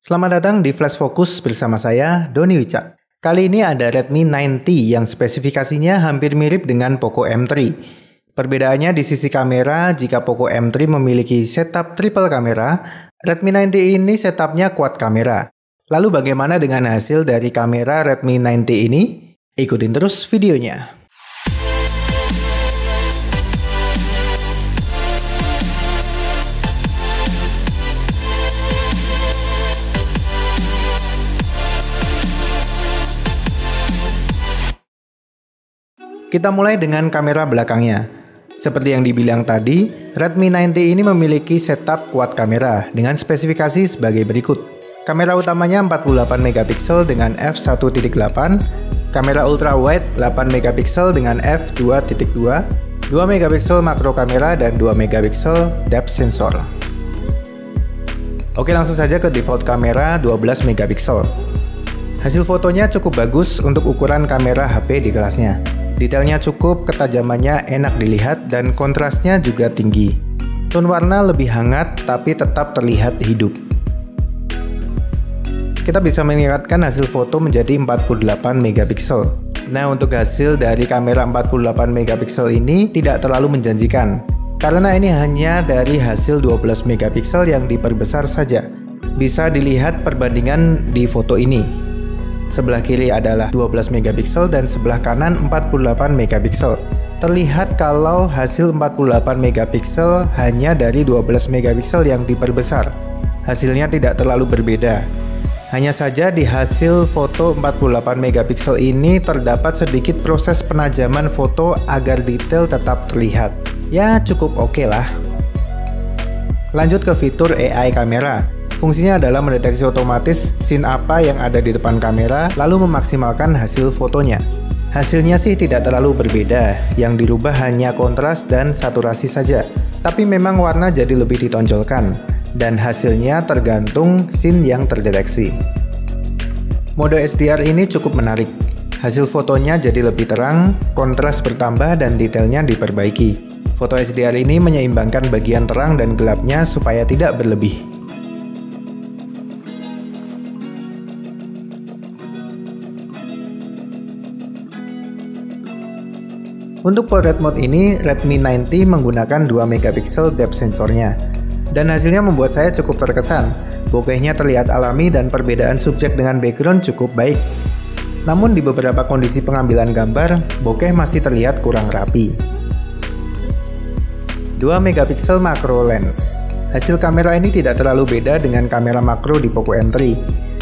Selamat datang di Flash Focus bersama saya, Doni Wicak. Kali ini ada Redmi 9T yang spesifikasinya hampir mirip dengan Poco M3. Perbedaannya di sisi kamera, jika Poco M3 memiliki setup triple kamera, Redmi 9T ini setupnya quad kamera. Lalu bagaimana dengan hasil dari kamera Redmi 9T ini? Ikutin terus videonya. Kita mulai dengan kamera belakangnya. Seperti yang dibilang tadi, Redmi 9T ini memiliki setup quad kamera dengan spesifikasi sebagai berikut. Kamera utamanya 48 megapiksel dengan f1.8, kamera ultra wide 8 megapiksel dengan f2.2, 2 megapiksel makro kamera dan 2 megapiksel depth sensor. Oke, langsung saja ke default kamera 12 megapiksel. Hasil fotonya cukup bagus untuk ukuran kamera HP di kelasnya. Detailnya cukup, ketajamannya enak dilihat, dan kontrasnya juga tinggi. Tone warna lebih hangat, tapi tetap terlihat hidup. Kita bisa meningkatkan hasil foto menjadi 48 megapiksel. Nah, untuk hasil dari kamera 48 megapiksel ini tidak terlalu menjanjikan, karena ini hanya dari hasil 12 megapiksel yang diperbesar saja. Bisa dilihat perbandingan di foto ini. Sebelah kiri adalah 12 megapiksel dan sebelah kanan 48 megapiksel. Terlihat kalau hasil 48 megapiksel hanya dari 12 megapiksel yang diperbesar. Hasilnya tidak terlalu berbeda. Hanya saja di hasil foto 48 megapiksel ini terdapat sedikit proses penajaman foto agar detail tetap terlihat. Ya, cukup oke lah. Lanjut ke fitur AI kamera. Fungsinya adalah mendeteksi otomatis scene apa yang ada di depan kamera, lalu memaksimalkan hasil fotonya. Hasilnya sih tidak terlalu berbeda, yang dirubah hanya kontras dan saturasi saja. Tapi memang warna jadi lebih ditonjolkan, dan hasilnya tergantung scene yang terdeteksi. Mode SDR ini cukup menarik. Hasil fotonya jadi lebih terang, kontras bertambah dan detailnya diperbaiki. Foto SDR ini menyeimbangkan bagian terang dan gelapnya supaya tidak berlebih. Untuk portrait mode ini, Redmi 9T menggunakan 2 megapiksel depth sensornya. Dan hasilnya membuat saya cukup terkesan. Bokehnya terlihat alami dan perbedaan subjek dengan background cukup baik. Namun di beberapa kondisi pengambilan gambar, bokeh masih terlihat kurang rapi. 2 megapiksel macro lens. Hasil kamera ini tidak terlalu beda dengan kamera makro di Poco M3.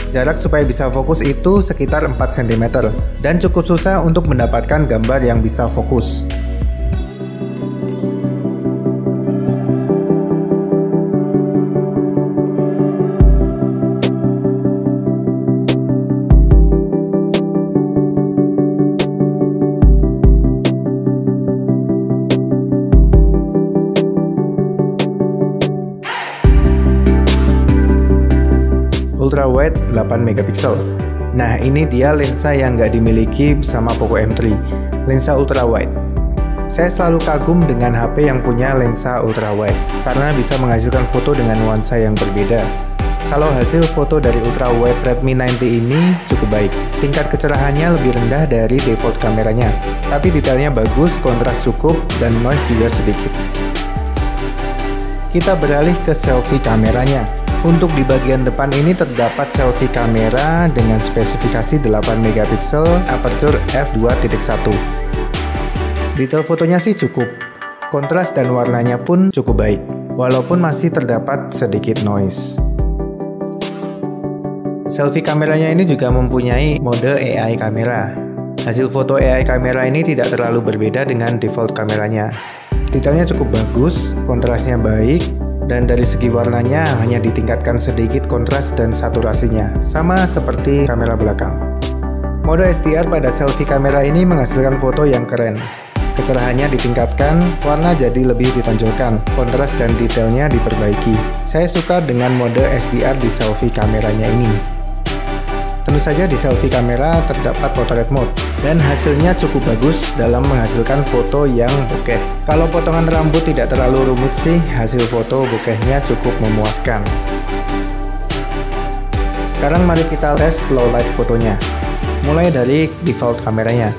Jarak supaya bisa fokus itu sekitar 4 cm dan cukup susah untuk mendapatkan gambar yang bisa fokus. Ultra wide 8 megapiksel. Nah, ini dia lensa yang nggak dimiliki sama Poco M3, lensa ultra wide. Saya selalu kagum dengan HP yang punya lensa ultra wide karena bisa menghasilkan foto dengan nuansa yang berbeda. Kalau hasil foto dari ultra wide Redmi 9T ini cukup baik. Tingkat kecerahannya lebih rendah dari default kameranya, tapi detailnya bagus, kontras cukup, dan noise juga sedikit. Kita beralih ke selfie kameranya. Untuk di bagian depan ini terdapat selfie kamera dengan spesifikasi 8 megapiksel aperture f2.1. Detail fotonya sih cukup. Kontras dan warnanya pun cukup baik, walaupun masih terdapat sedikit noise. Selfie kameranya ini juga mempunyai mode AI kamera. Hasil foto AI kamera ini tidak terlalu berbeda dengan default kameranya. Detailnya cukup bagus, kontrasnya baik, dan dari segi warnanya hanya ditingkatkan sedikit kontras dan saturasinya, sama seperti kamera belakang. Mode SDR pada selfie kamera ini menghasilkan foto yang keren. Kecerahannya ditingkatkan, warna jadi lebih ditonjolkan, kontras dan detailnya diperbaiki. Saya suka dengan mode SDR di selfie kameranya ini. Tentu saja di selfie kamera terdapat portrait mode, dan hasilnya cukup bagus dalam menghasilkan foto yang bokeh. Kalau potongan rambut tidak terlalu rumit sih, hasil foto bokehnya cukup memuaskan. Sekarang mari kita tes low light fotonya. Mulai dari default kameranya.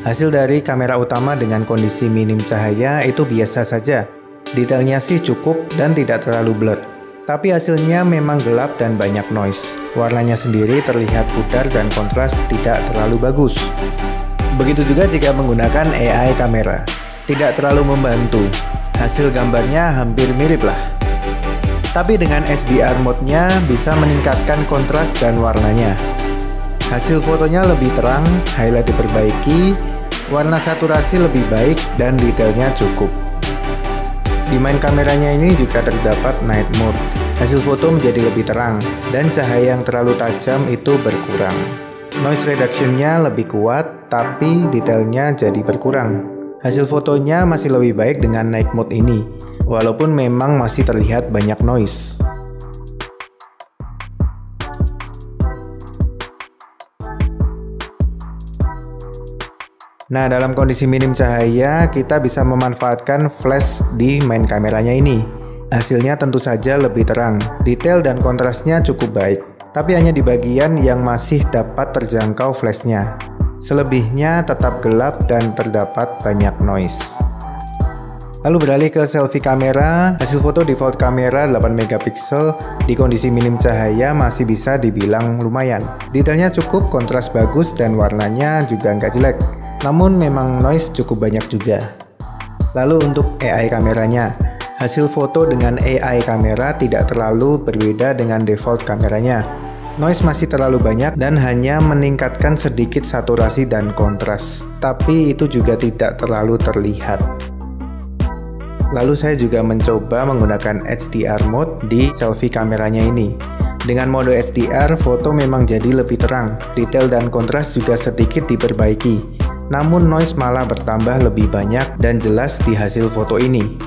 Hasil dari kamera utama dengan kondisi minim cahaya itu biasa saja. Detailnya sih cukup dan tidak terlalu blur. Tapi hasilnya memang gelap dan banyak noise. Warnanya sendiri terlihat pudar dan kontras tidak terlalu bagus. Begitu juga jika menggunakan AI kamera. Tidak terlalu membantu. Hasil gambarnya hampir mirip lah. Tapi dengan HDR mode-nya bisa meningkatkan kontras dan warnanya. Hasil fotonya lebih terang, highlight diperbaiki, warna saturasi lebih baik, dan detailnya cukup. Di main kameranya ini juga terdapat night mode. Hasil foto menjadi lebih terang, dan cahaya yang terlalu tajam itu berkurang. Noise reduction-nya lebih kuat, tapi detailnya jadi berkurang. Hasil fotonya masih lebih baik dengan night mode ini, walaupun memang masih terlihat banyak noise. Nah, dalam kondisi minim cahaya, kita bisa memanfaatkan flash di main kameranya ini. Hasilnya tentu saja lebih terang, detail dan kontrasnya cukup baik, tapi hanya di bagian yang masih dapat terjangkau flashnya. Selebihnya tetap gelap dan terdapat banyak noise. Lalu beralih ke selfie kamera, hasil foto default kamera 8 megapiksel di kondisi minim cahaya masih bisa dibilang lumayan. Detailnya cukup, kontras bagus, dan warnanya juga nggak jelek. Namun memang noise cukup banyak juga. Lalu untuk AI kameranya, hasil foto dengan AI kamera tidak terlalu berbeda dengan default kameranya. Noise masih terlalu banyak dan hanya meningkatkan sedikit saturasi dan kontras, tapi itu juga tidak terlalu terlihat. Lalu saya juga mencoba menggunakan HDR mode di selfie kameranya ini. Dengan mode HDR, foto memang jadi lebih terang, detail dan kontras juga sedikit diperbaiki. Namun noise malah bertambah lebih banyak dan jelas di hasil foto ini.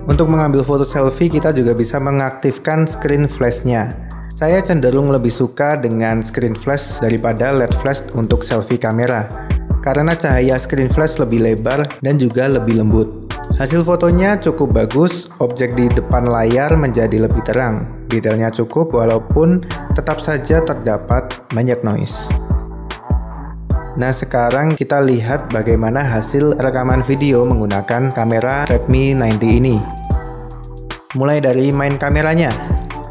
Untuk mengambil foto selfie kita juga bisa mengaktifkan screen flash-nya. Saya cenderung lebih suka dengan screen flash daripada LED flash untuk selfie kamera, karena cahaya screen flash lebih lebar dan juga lebih lembut. Hasil fotonya cukup bagus, objek di depan layar menjadi lebih terang. Detailnya cukup walaupun tetap saja terdapat banyak noise. Nah, sekarang kita lihat bagaimana hasil rekaman video menggunakan kamera Redmi 90 ini. Mulai dari main kameranya.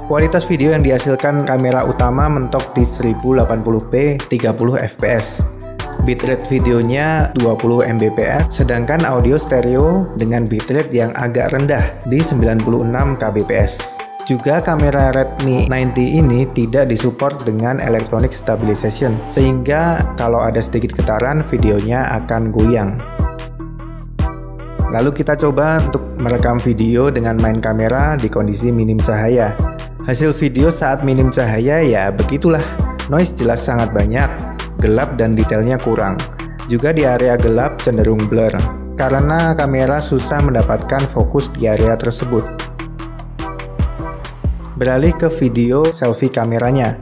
Kualitas video yang dihasilkan kamera utama mentok di 1080p 30 fps. Bitrate videonya 20 mbps, sedangkan audio stereo dengan bitrate yang agak rendah di 96 kbps. Juga kamera Redmi 90 ini tidak disupport dengan electronic stabilization, sehingga kalau ada sedikit getaran videonya akan goyang. Lalu kita coba untuk merekam video dengan main kamera di kondisi minim cahaya. Hasil video saat minim cahaya ya begitulah. Noise jelas sangat banyak, gelap dan detailnya kurang. Juga di area gelap cenderung blur, karena kamera susah mendapatkan fokus di area tersebut. Beralih ke video selfie kameranya.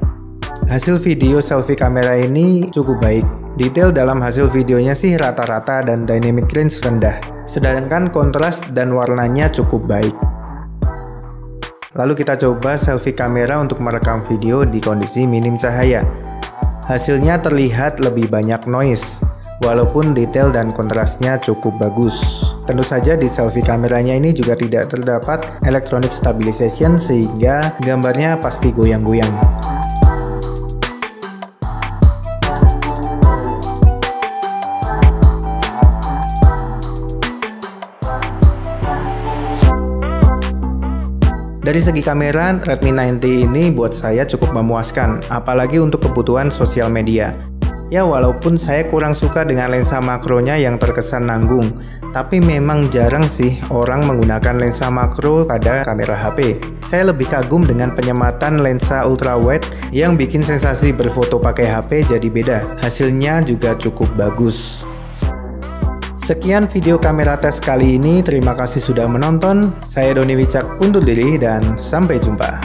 Hasil video selfie kamera ini cukup baik. Detail dalam hasil videonya sih rata-rata dan dynamic range rendah, sedangkan kontras dan warnanya cukup baik. Lalu kita coba selfie kamera untuk merekam video di kondisi minim cahaya. Hasilnya terlihat lebih banyak noise, walaupun detail dan kontrasnya cukup bagus. Tentu saja di selfie kameranya ini juga tidak terdapat electronic stabilization, sehingga gambarnya pasti goyang-goyang. Dari segi kamera, Redmi 90 ini buat saya cukup memuaskan, apalagi untuk kebutuhan sosial media. Ya, walaupun saya kurang suka dengan lensa makronya yang terkesan nanggung, tapi memang jarang sih orang menggunakan lensa makro pada kamera HP. Saya lebih kagum dengan penyematan lensa ultrawide yang bikin sensasi berfoto pakai HP jadi beda. Hasilnya juga cukup bagus. Sekian video kamera tes kali ini, terima kasih sudah menonton. Saya Doni Wicak undur diri dan sampai jumpa.